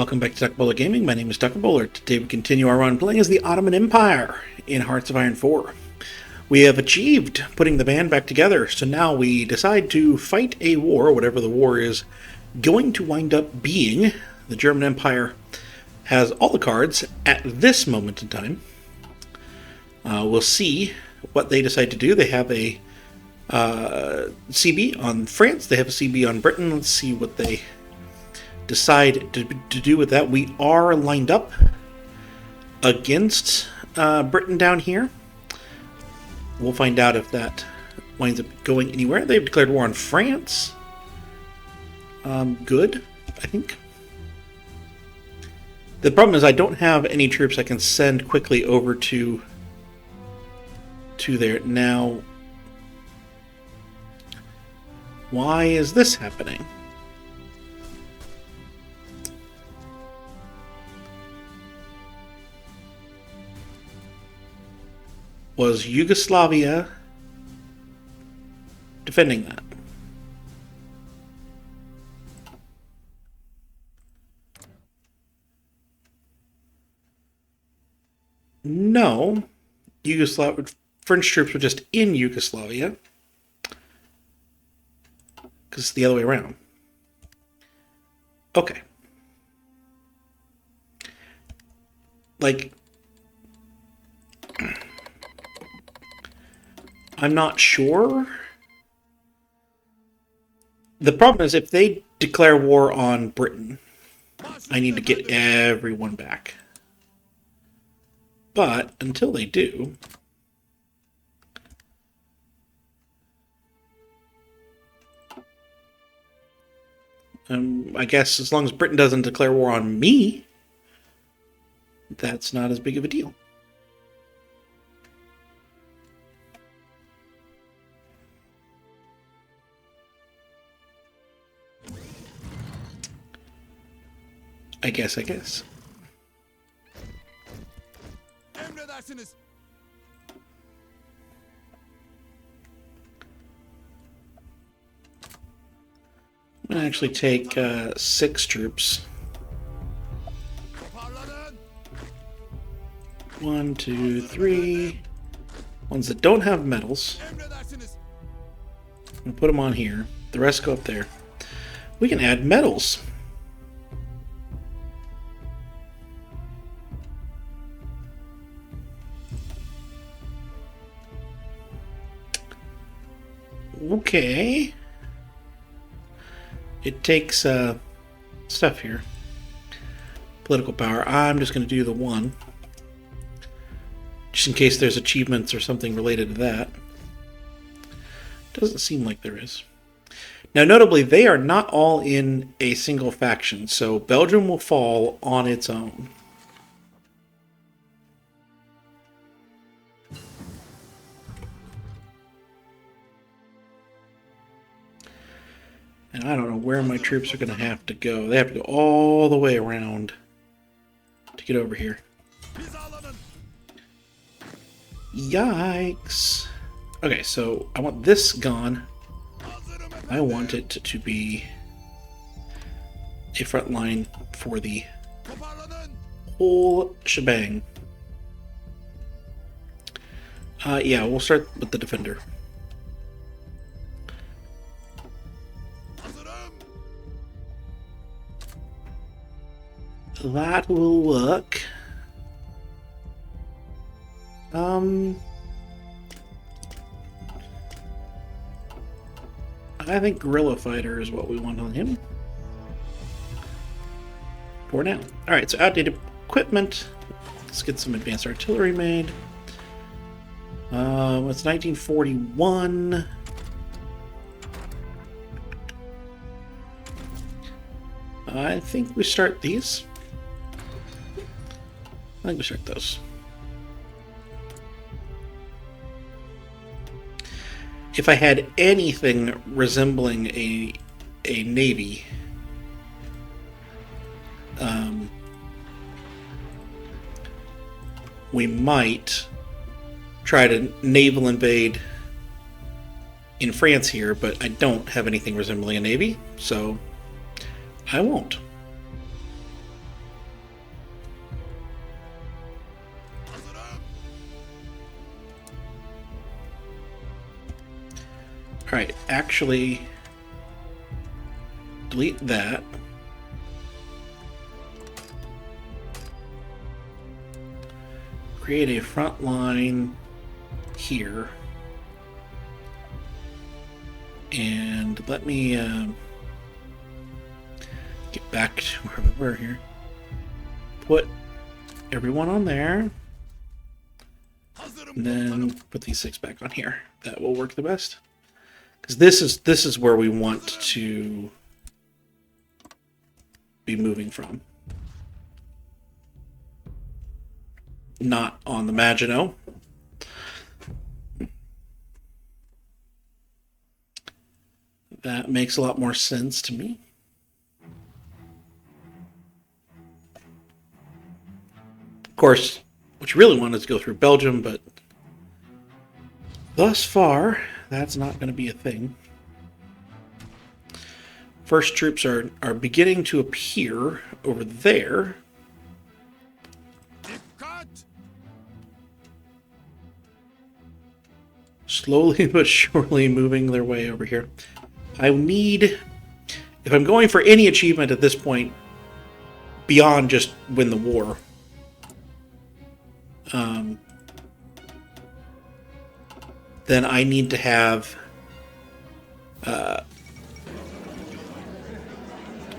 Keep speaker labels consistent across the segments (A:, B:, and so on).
A: Welcome back to Duck Bowler Gaming. My name is Duck Bowler. Today we continue our run playing as the Ottoman Empire in Hearts of Iron 4. We have achieved putting the band back together, so now we decide to fight a war, whatever the war is going to wind up being. The German Empire has all the cards at this moment in time. We'll see what they decide to do. They have a CB on France, they have a CB on Britain. Let's see what they decide to do with that. We are lined up against Britain down here. We'll find out if that winds up going anywhere. They've declared war on France. Good, I think. The problem is I don't have any troops I can send quickly over to there. Now, why is this happening? Was Yugoslavia defending that? No. French troops were just in Yugoslavia. Because it's the other way around. Okay. Like, I'm not sure. The problem is if they declare war on Britain, I need to get everyone back. But until they do, I guess as long as Britain doesn't declare war on me, that's not as big of a deal. I guess. I'm going to actually take 6 troops. 1, 2, 3. Ones that don't have medals. I'm going to put them on here. The rest go up there. We can add medals. Okay. It takes stuff here. Political power. I'm just going to do the 1. Just in case there's achievements or something related to that. Doesn't seem like there is. Now, notably, they are not all in a single faction, so Belgium will fall on its own. And I don't know where my troops are going to have to go. They have to go all the way around to get over here. Yikes. Okay, so I want this gone. I want it to be a front line for the whole shebang. Yeah, we'll start with the defender. That will work. I think guerrilla fighter is what we want on him for now. Alright, so outdated equipment. Let's get some advanced artillery made. It's 1941. I think we start these. I think we start those. If I had anything resembling a navy, we might try to naval invade in France here, but I don't have anything resembling a navy, so I won't. Alright, actually delete that. Create a front line here. And let me get back to where we were here. Put everyone on there. And then put these 6 back on here. That will work the best. Because this is where we want to be moving from. Not on the Maginot. That makes a lot more sense to me. Of course, what you really want is to go through Belgium, but thus far, that's not going to be a thing. First troops are beginning to appear over there. Slowly but surely moving their way over here. I need, if I'm going for any achievement at this point, beyond just win the war, then I need to have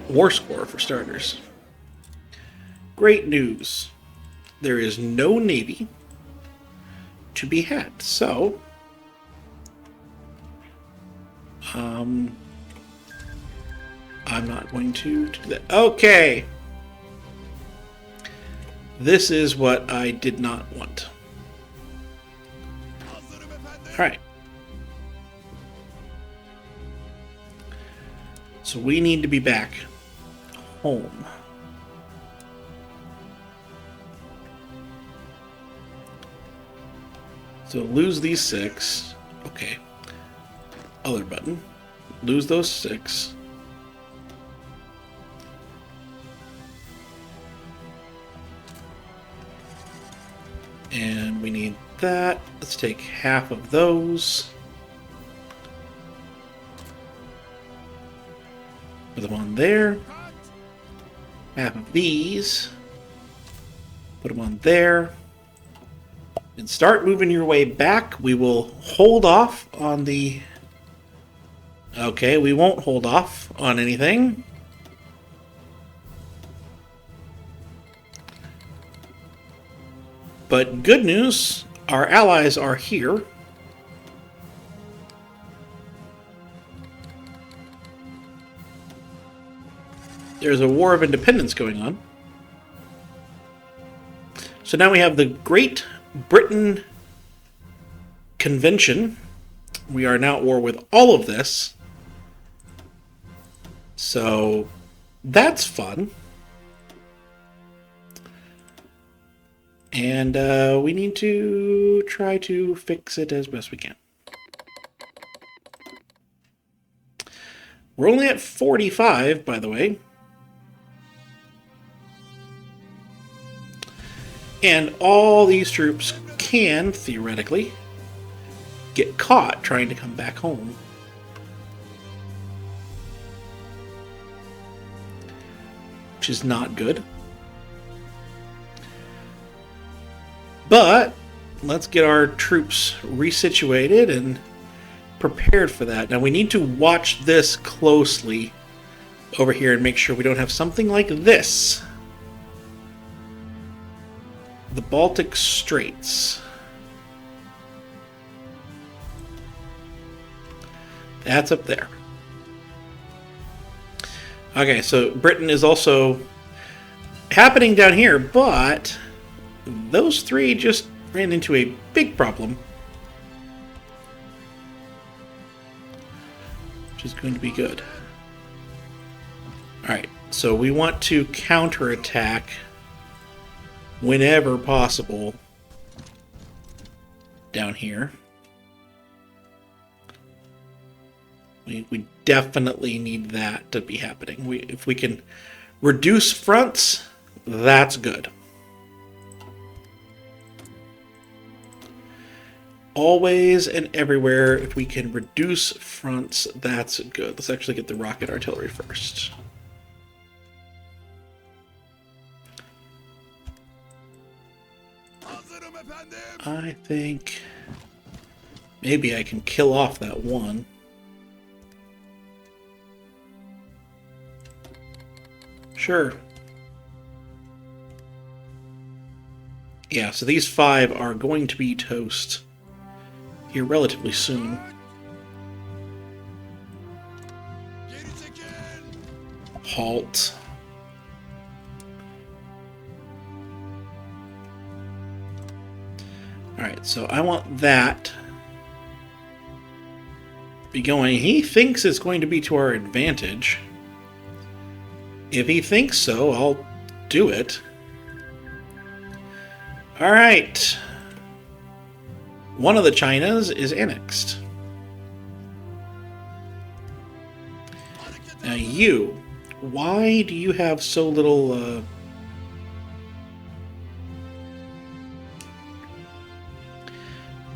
A: war score for starters. Great news. There is no navy to be had, so I'm not going to do that. Okay. This is what I did not want. Alright. So we need to be back home. So lose these 6. Okay. Other button. Lose those 6. And we need that. Let's take half of those. Put them on there. Half of these. Put them on there. And start moving your way back. We will hold off on the... Okay, we won't hold off on anything. But good news, our allies are here. There's a war of independence going on. So now we have the Great Britain Convention. We are now at war with all of this. So that's fun. And we need to try to fix it as best we can. We're only at 45, by the way. And all these troops can, theoretically, get caught trying to come back home. Which is not good. But let's get our troops resituated and prepared for that. Now we need to watch this closely over here and make sure we don't have something like this. The Baltic Straits. That's up there. Okay, so Britain is also happening down here, but those 3 just ran into a big problem. Which is going to be good. Alright, so we want to counterattack whenever possible down here. We definitely need that to be happening. If we can reduce fronts, that's good. Always and everywhere, if we can reduce fronts, that's good. Let's actually get the rocket artillery first. I think maybe I can kill off that one. Sure. Yeah, so these 5 are going to be toast here relatively soon. Halt. Alright, so I want that be going. He thinks it's going to be to our advantage. If he thinks so, I'll do it. Alright. One of the Chinas is annexed. Now you, why do you have so little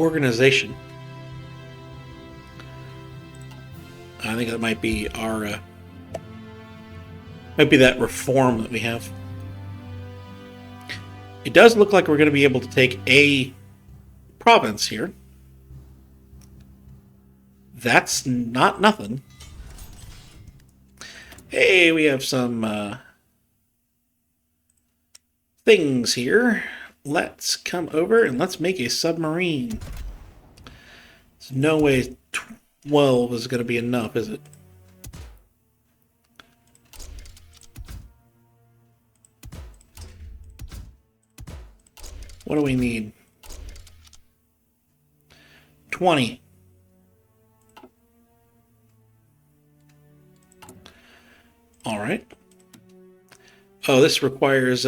A: organization? I think that might be our might be that reform that we have. It does look like we're going to be able to take a province here. That's not nothing. Hey, we have some things here. Let's come over and let's make a submarine. There's no way 12 is going to be enough, is it? What do we need? 20. All right. Oh, this requires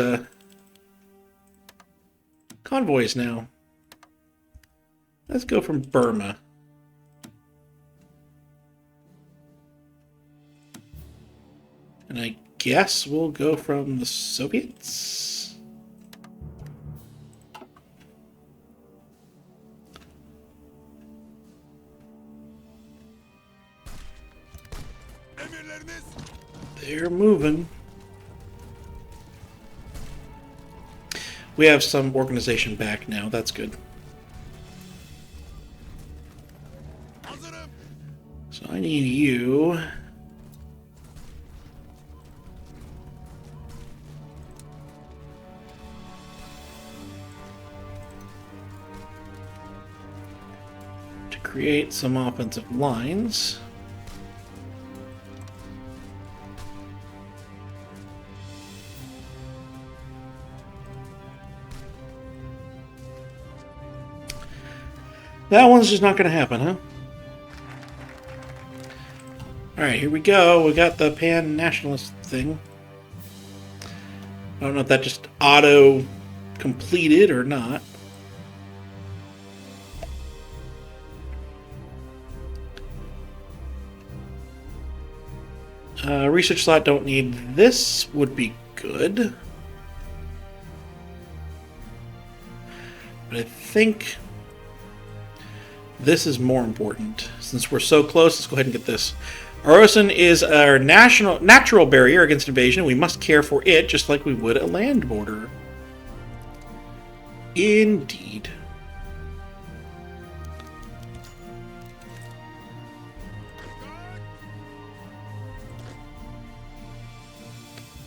A: convoys now. Let's go from Burma. And I guess we'll go from the Soviets. They're moving. We have some organization back now. That's good. So I need you to create some offensive lines. That one's just not going to happen, huh? Alright, here we go. We got the pan-nationalist thing. I don't know if that just auto-completed or not. Research slot don't need this. Would be good. But I think this is more important. Since we're so close, let's go ahead and get this. Our ocean is our natural barrier against invasion. We must care for it just like we would a land border. Indeed.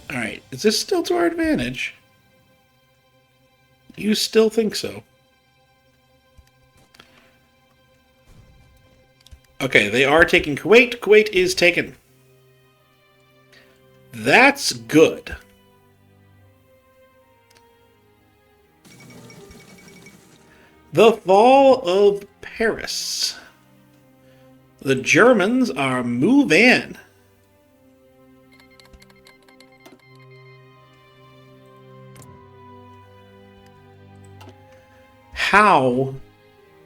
A: Alright, is this still to our advantage? You still think so? Okay, they are taking Kuwait. Kuwait is taken. That's good. The fall of Paris. The Germans are moving. How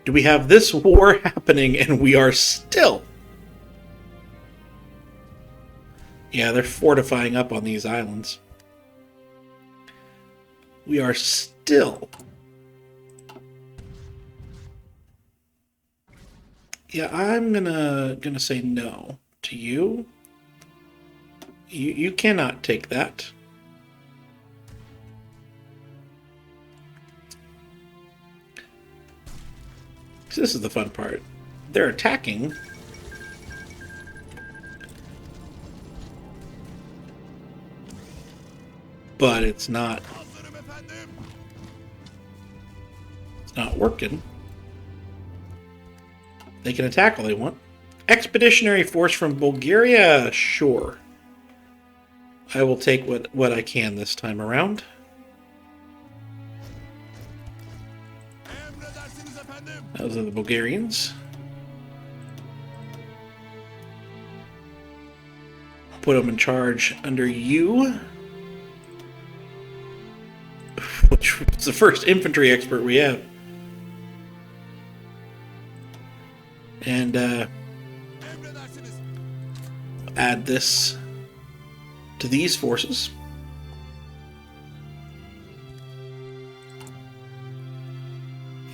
A: do we have this war happening and we are still... Yeah, they're fortifying up on these islands. We are still Yeah, I'm gonna say no to you. You cannot take that. So this is the fun part. They're attacking. But it's not working. They can attack all they want. Expeditionary force from Bulgaria? Sure. I will take what I can this time around. Those are the Bulgarians. Put them in charge under you. Which was the first infantry expert we have. And add this to these forces.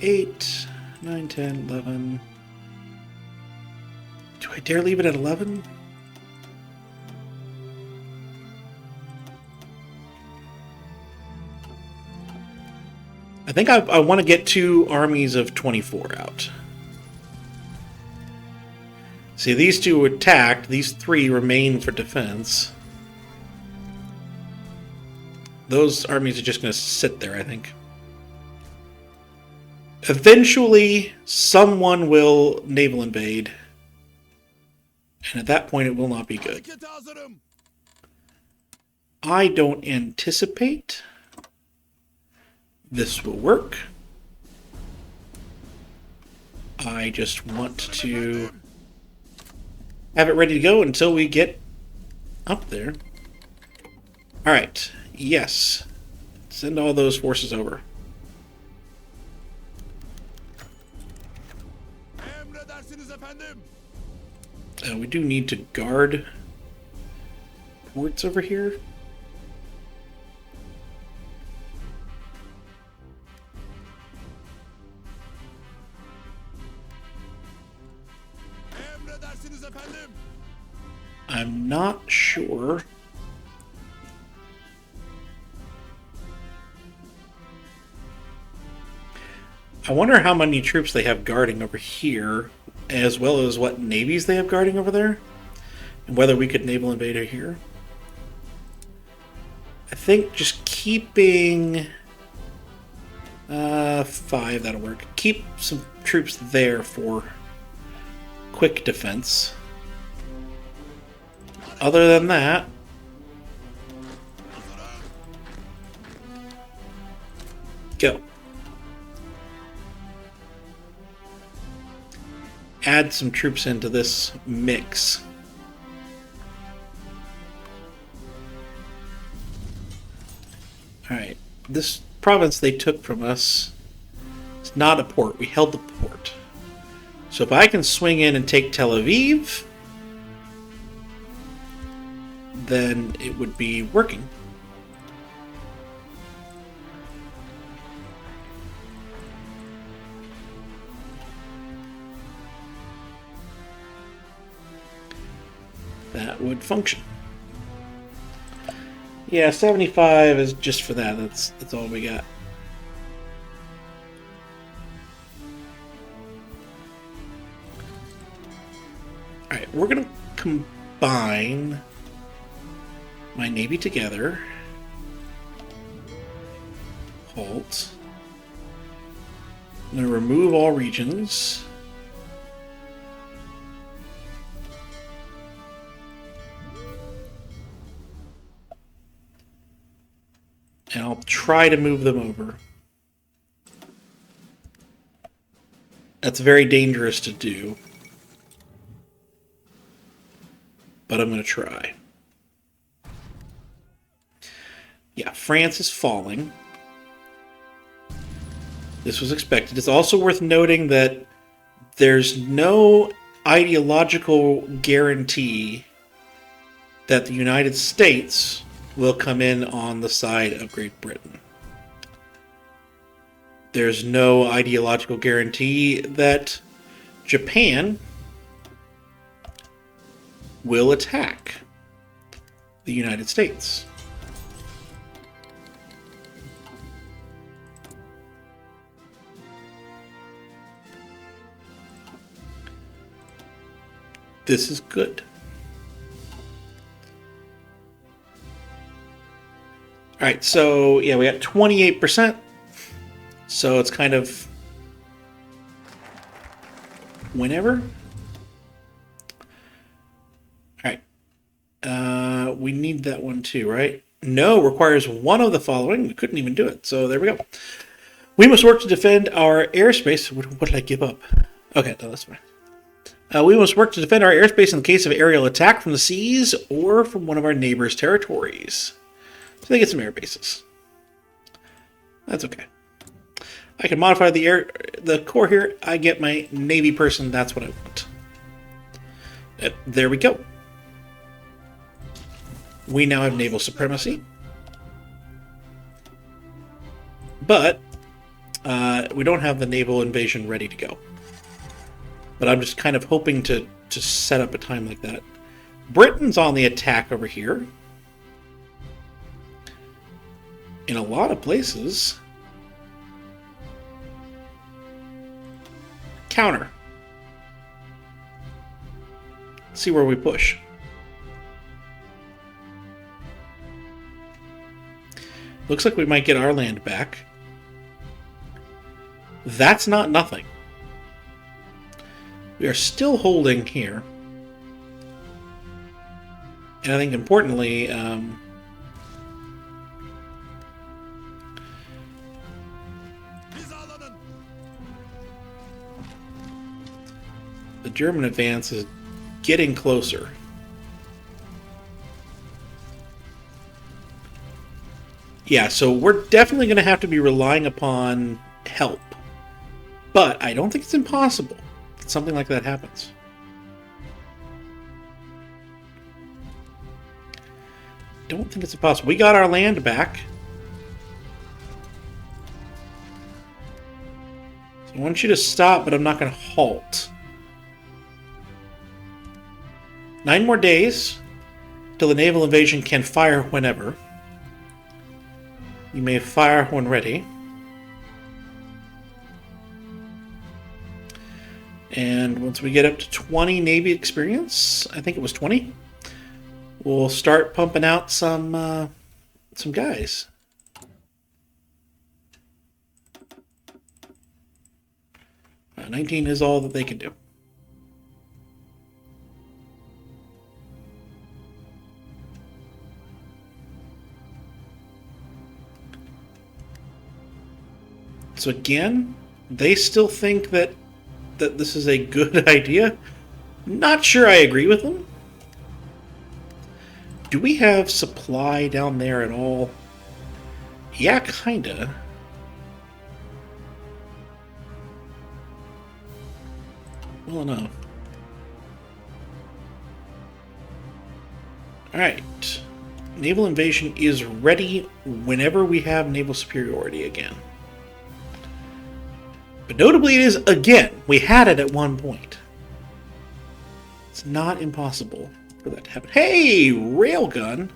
A: Eight, 9, 10, 11. Do I dare leave it at 11? I think I want to get 2 armies of 24 out. See, these 2 attacked. These 3 remain for defense. Those armies are just going to sit there, I think. Eventually, someone will naval invade. And at that point, it will not be good. I don't anticipate this will work. I just want to have it ready to go until we get up there. Alright, yes. Send all those forces over. We do need to guard ports over here. I'm not sure. I wonder how many troops they have guarding over here, as well as what navies they have guarding over there, and whether we could naval invade here. I think just keeping 5, that'll work. Keep some troops there for quick defense. Other than that, go. Add some troops into this mix. Alright, this province they took from us is not a port. We held the port. So if I can swing in and take Tel Aviv, then it would be working. That would function. Yeah, 75 is just for that. That's all we got. Alright, we're gonna combine my navy together. Halt. I'm going to remove all regions. And I'll try to move them over. That's very dangerous to do. But I'm going to try. Yeah, France is falling. This was expected. It's also worth noting that there's no ideological guarantee that the United States will come in on the side of Great Britain. There's no ideological guarantee that Japan will attack the United States. This is good. All right, so yeah, we got 28%. So it's kind of whenever. All right. We need that one too, right? No, requires one of the following. We couldn't even do it. So there we go. We must work to defend our airspace. What did I give up? Okay, no, that's fine. We must work to defend our airspace in the case of aerial attack from the seas or from one of our neighbors' territories. So they get some air bases. That's okay. I can modify the core here. I get my Navy person. That's what I want. There we go. We now have naval supremacy. But we don't have the naval invasion ready to go. But I'm just kind of hoping to set up a time like that. Britain's on the attack over here. In a lot of places. Counter. Let's see where we push. Looks like we might get our land back. That's not nothing. We are still holding here. And I think importantly, the German advance is getting closer. Yeah, so we're definitely going to have to be relying upon help. But I don't think it's impossible that something like that happens. Don't think it's impossible. We got our land back. So I want you to stop, but I'm not going to halt. 9 more days till the naval invasion can fire whenever. You may fire when ready. And once we get up to 20 Navy experience, I think it was 20, we'll start pumping out some guys. Uh, 19 is all that they can do. So again, they still think that this is a good idea. Not sure I agree with them. Do we have supply down there at all? Yeah, kinda. Well, no. Alright. Naval invasion is ready whenever we have naval superiority again. But notably, it is again. We had it at one point. It's not impossible for that to happen. Hey, railgun!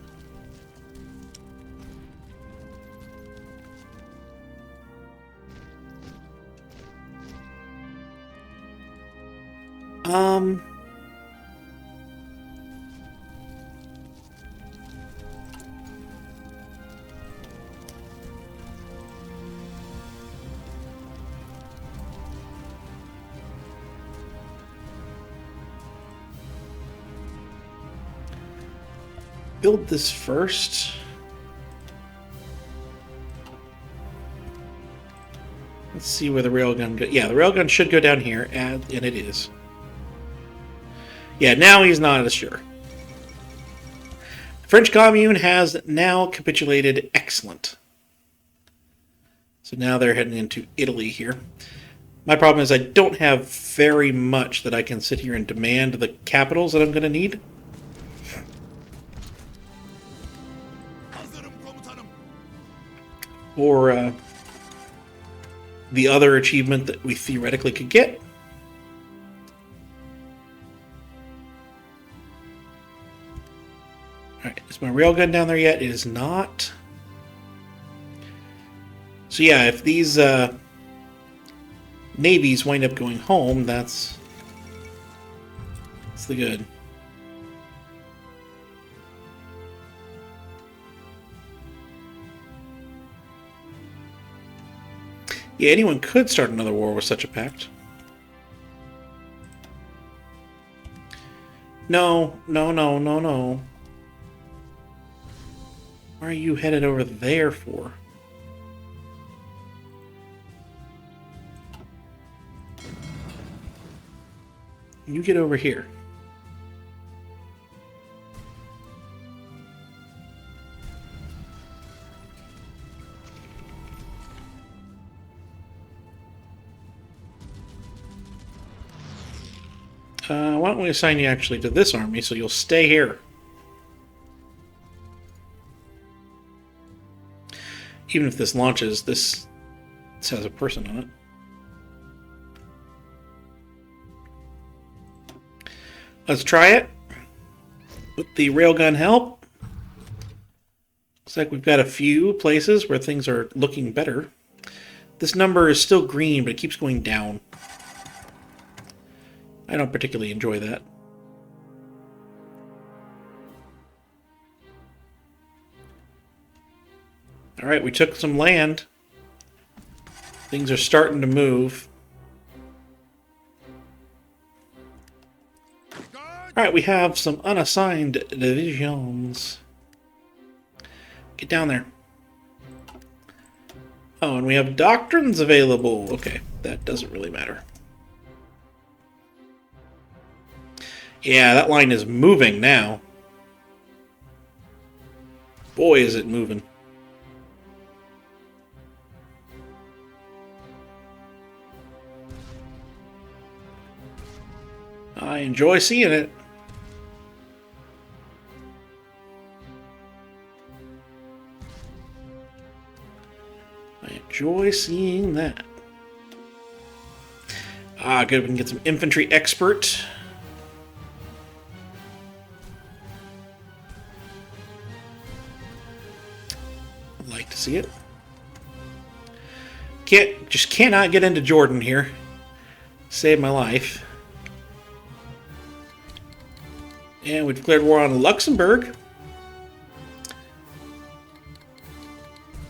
A: Build this first. Let's see where the railgun goes. Yeah, the railgun should go down here, and it is. Yeah, now he's not as sure. The French Commune has now capitulated. Excellent. So now they're heading into Italy here. My problem is I don't have very much that I can sit here and demand the capitals that I'm going to need. Or the other achievement that we theoretically could get. Alright, is my railgun down there yet? It is not. So yeah, if these navies wind up going home, that's the good. Yeah, anyone could start another war with such a pact. No, no, no, no, no. Why are you headed over there for? You get over here. Why don't we assign you actually to this army so you'll stay here? Even if this launches, this has a person on it. Let's try it. With the railgun help. Looks like we've got a few places where things are looking better. This number is still green, but it keeps going down. I don't particularly enjoy that. Alright, we took some land. Things are starting to move. Alright, we have some unassigned divisions. Get down there. Oh, and we have doctrines available. Okay, that doesn't really matter. Yeah, that line is moving now. Boy, is it moving. I enjoy seeing it. I enjoy seeing that. Ah, good. We can get some infantry expert. I'd like to see it. Just cannot get into Jordan here. Save my life. And we declared war on Luxembourg.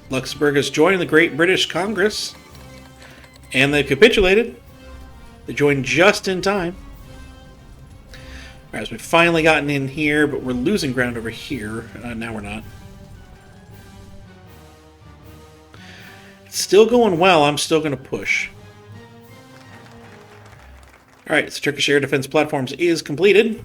A: Luxembourg has joined the Great British Congress. And they capitulated. They joined just in time. Alright, so we've finally gotten in here, but we're losing ground over here. Now we're not. It's still going well. I'm still going to push. Alright, so Turkish air defense platforms is completed.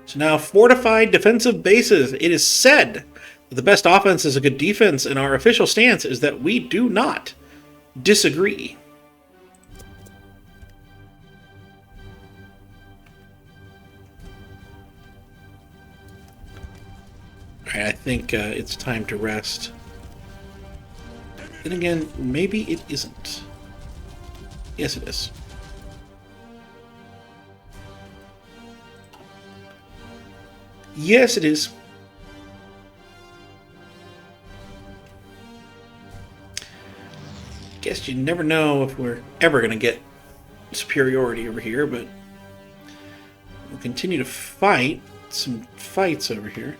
A: So now, fortified defensive bases. It is said that the best offense is a good defense, and our official stance is that we do not disagree. Alright, I think it's time to rest. Then again, maybe it isn't. Yes, it is. Yes, it is. Guess you never know if we're ever going to get superiority over here, but we'll continue to fight some fights over here.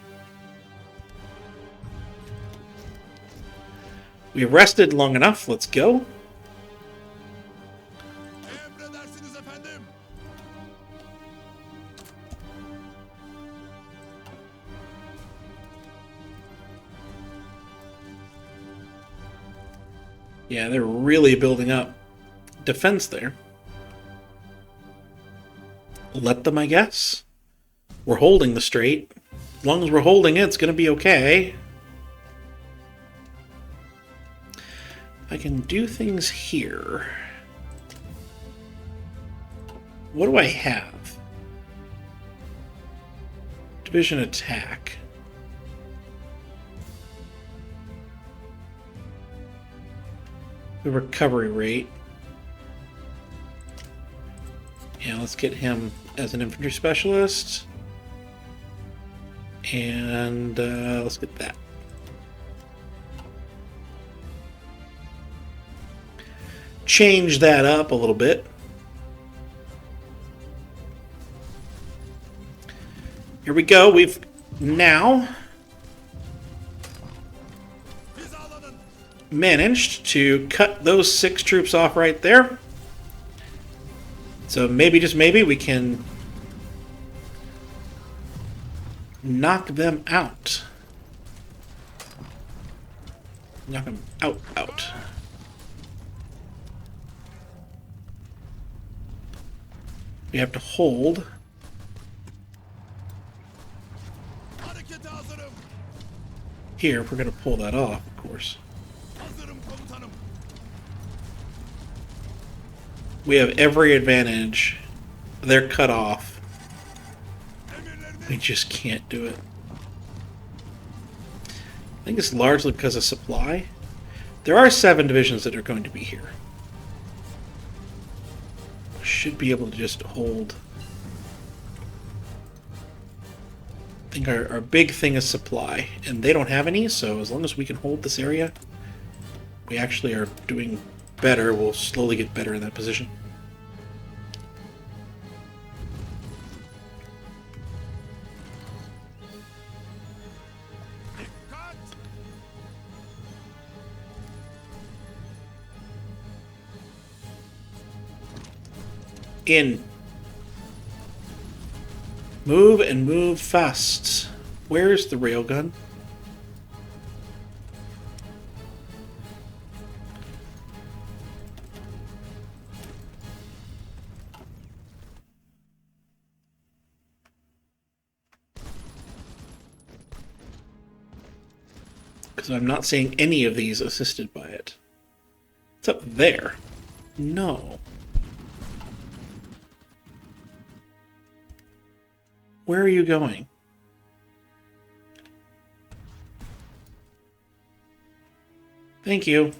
A: We rested long enough. Let's go. Yeah, they're really building up defense there. Let them, I guess. We're holding the strait. As long as we're holding it, it's going to be okay. I can do things here. What do I have? Division attack. The recovery rate. And let's get him as an infantry specialist. And let's get that. Change that up a little bit. Here we go. We've now managed to cut those 6 troops off right there. So maybe, just maybe, we can knock them out. Knock them out. We have to hold. Here, we're going to pull that off, of course. We have every advantage. They're cut off. We just can't do it. I think it's largely because of supply. There are 7 divisions that are going to be here. Should be able to just hold. I think our big thing is supply, and they don't have any, so as long as we can hold this area, we actually are doing better. We'll slowly get better in that position. In. Move and move fast. Where's the railgun? Because I'm not seeing any of these assisted by it. It's up there. No. Where are you going? Thank you.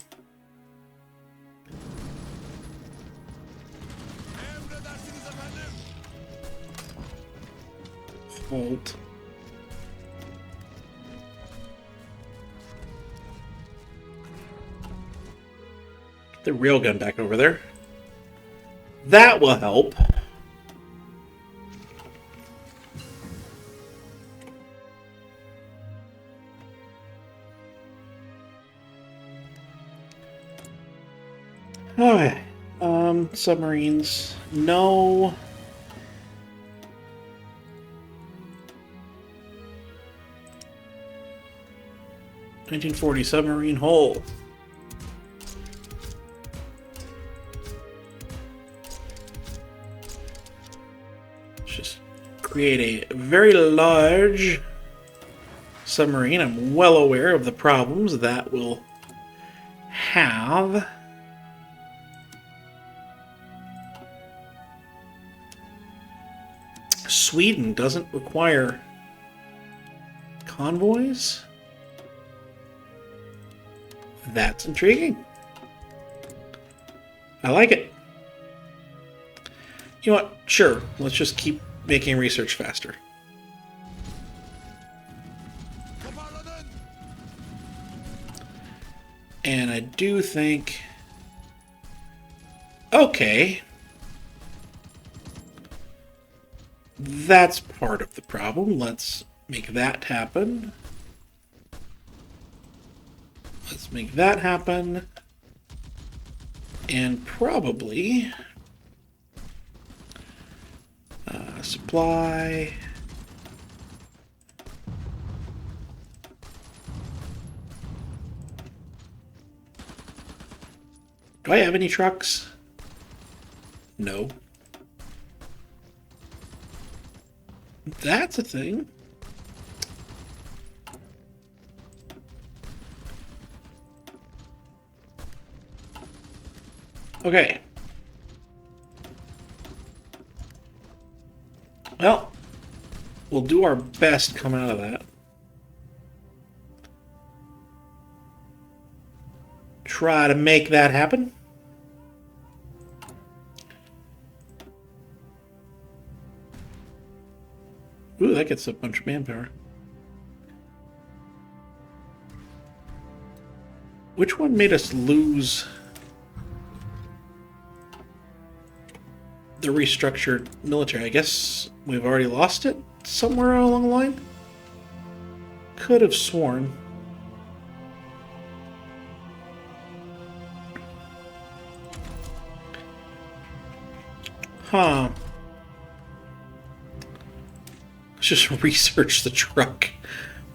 A: Hold. Get the railgun back over there. That will help. Okay. Submarines. No. $1940 submarine hull. Let's just create a very large submarine. I'm well aware of the problems that will have. Sweden doesn't require convoys? That's intriguing. I like it. You know what? Sure. Let's just keep making research faster. And I do think... Okay. That's part of the problem. Let's make that happen. Let's make that happen. And probably... supply... Do I have any trucks? No. That's a thing. Okay. Well, we'll do our best coming out of that. Try to make that happen. Ooh, that gets a bunch of manpower. Which one made us lose the restructured military? I guess we've already lost it somewhere along the line? Could have sworn. Huh. Let's just research the truck.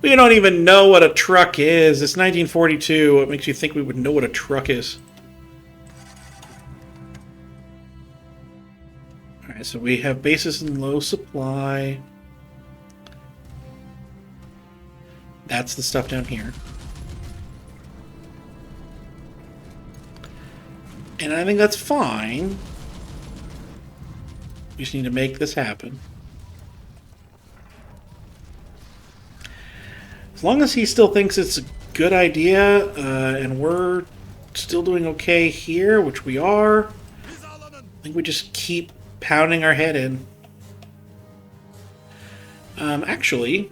A: We don't even know what a truck is. It's 1942. What makes you think we would know what a truck is? Alright, so we have bases in low supply. That's the stuff down here. And I think that's fine. We just need to make this happen. As long as he still thinks it's a good idea, and we're still doing okay here, which we are, I think we just keep pounding our head in. Actually,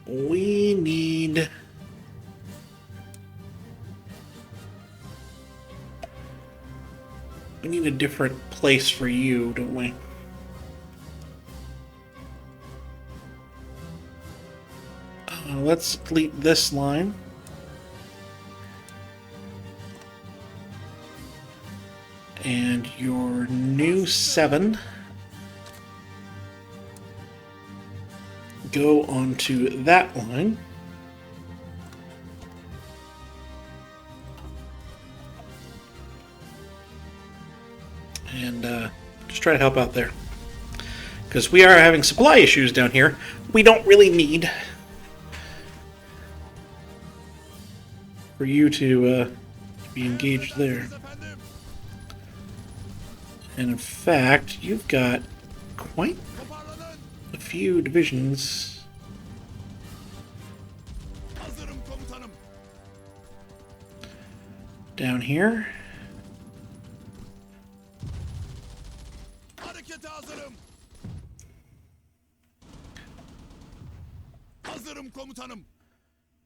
A: we need... We need a different place for you, don't we? Let's delete this line. And your new 7 go onto that line. And just try to help out there. Because we are having supply issues down here. We don't really need for you to be engaged there. And in fact, you've got quite a few divisions. Down here.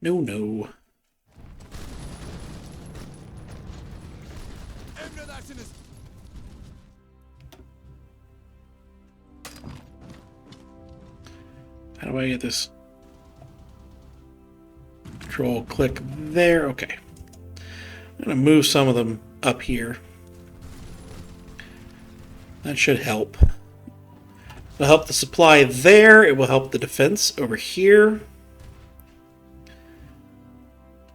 A: No, no. How do I get this? Control click there. Okay. I'm going to move some of them up here. That should help. It'll help the supply there. It will help the defense over here.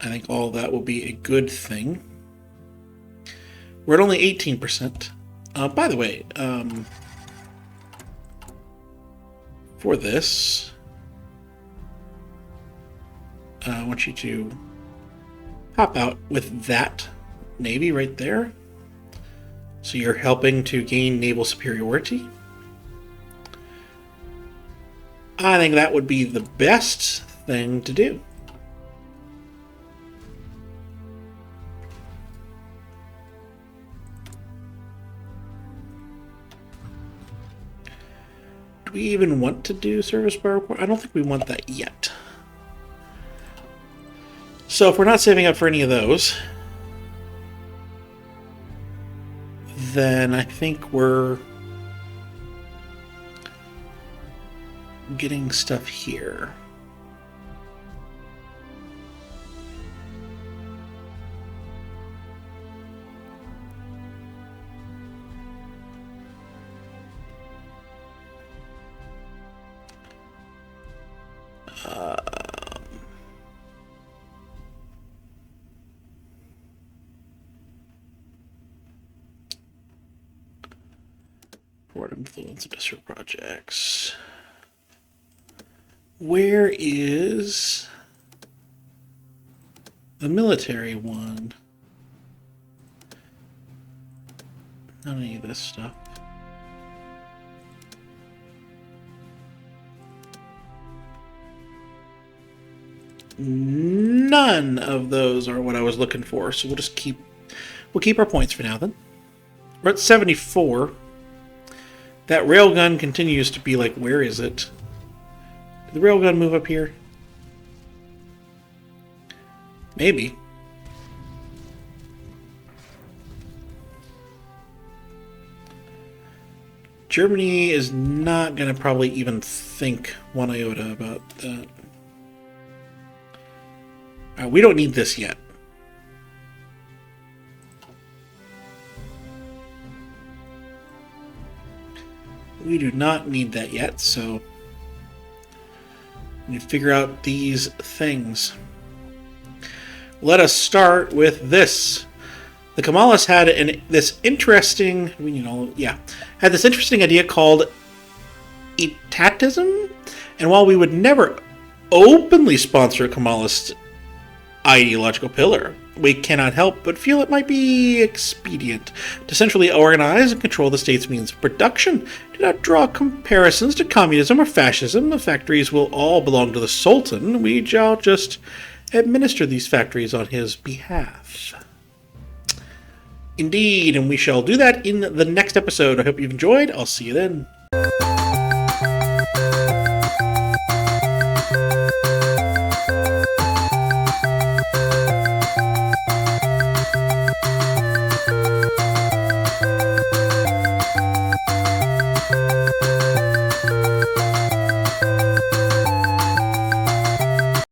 A: I think all that will be a good thing. We're at only 18%. By the way, for this, I want you to pop out with that navy right there. So you're helping to gain naval superiority. I think that would be the best thing to do. Do we even want to do service bar report? I don't think we want that yet. So if we're not saving up for any of those, then I think we're getting stuff here. Port influence industrial projects. Where is the military one? Not any of this stuff. None of those are what I was looking for, so we'll keep our points for now then. We're at 74. That railgun continues to be like, where is it? Did the railgun move up here? Maybe. Germany is not going to probably even think one iota about that. We don't need this yet. We do not need that yet, so we need to figure out these things. Let us start with this. The Kemalists had this interesting, had this interesting idea called etatism. And while we would never openly sponsor a Kemalist ideological pillar, we cannot help but feel it might be expedient to centrally organize and control the state's means of production. Do not draw comparisons to communism or fascism. The factories will all belong to the Sultan. We shall just administer these factories on his behalf. Indeed, and we shall do that in the next episode. I hope you've enjoyed. I'll see you then.